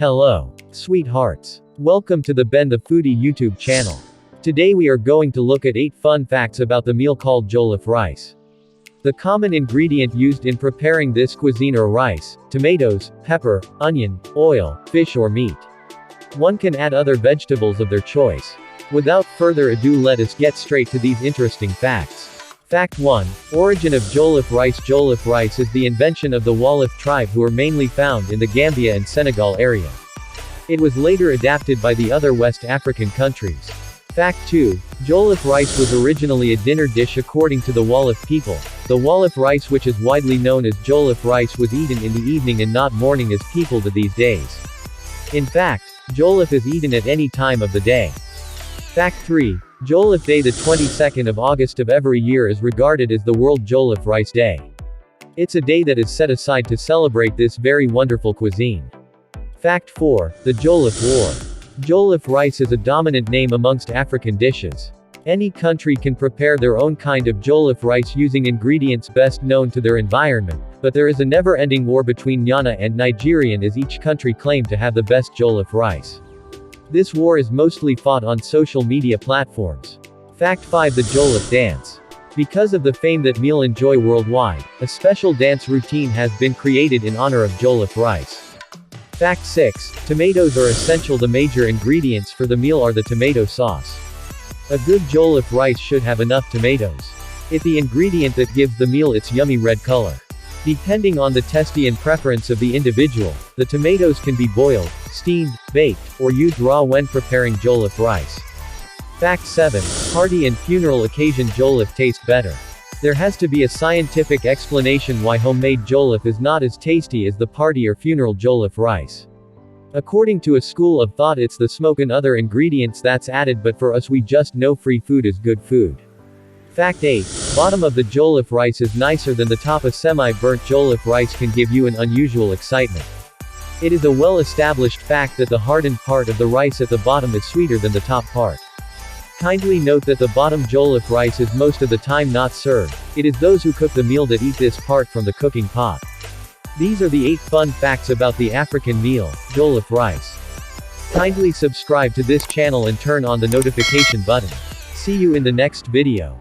Hello, sweethearts. Welcome to the Ben the Foodie YouTube channel. Today we are going to look at 8 fun facts about the meal called jollof rice. The common ingredient used in preparing this cuisine are rice, tomatoes, pepper, onion, oil, fish or meat. One can add other vegetables of their choice. Without further ado, let us get straight to these interesting facts. Fact 1. Origin of jollof rice. Jollof rice is the invention of the Wolof tribe, who are mainly found in the Gambia and Senegal area. It was later adapted by the other West African countries. Fact 2. Jollof rice was originally a dinner dish according to the Wolof people. The Wolof rice, which is widely known as jollof rice, was eaten in the evening and not morning as people do these days. In fact, jollof is eaten at any time of the day. Fact 3. Jollof Day. The 22nd of August of every year is regarded as the World Jollof Rice Day. It's a day that is set aside to celebrate this very wonderful cuisine. Fact 4. The Jollof War. Jollof rice is a dominant name amongst African dishes. Any country can prepare their own kind of jollof rice using ingredients best known to their environment, but there is a never-ending war between Ghana and Nigerian, as each country claims to have the best jollof rice. This war is mostly fought on social media platforms. Fact 5. The Jollof Dance. Because of the fame that meal enjoy worldwide, a special dance routine has been created in honor of jollof rice. Fact 6. Tomatoes are essential. The major ingredients for the meal are the tomato sauce. A good jollof rice should have enough tomatoes. It's the ingredient that gives the meal its yummy red color. Depending on the taste and preference of the individual, the tomatoes can be boiled, steamed, baked, or used raw when preparing jollof rice. Fact 7. Party and funeral occasion jollof tastes better. There has to be a scientific explanation why homemade jollof is not as tasty as the party or funeral jollof rice. According to a school of thought, it's the smoke and other ingredients that's added, but for us, we just know free food is good food. Fact 8. Bottom of the jollof rice is nicer than the top. A semi-burnt jollof rice can give you an unusual excitement. It is a well-established fact that the hardened part of the rice at the bottom is sweeter than the top part. Kindly note that the bottom jollof rice is most of the time not served. It is those who cook the meal that eat this part from the cooking pot. These are the 8 fun facts about the African meal, jollof rice. Kindly subscribe to this channel and turn on the notification button. See you in the next video.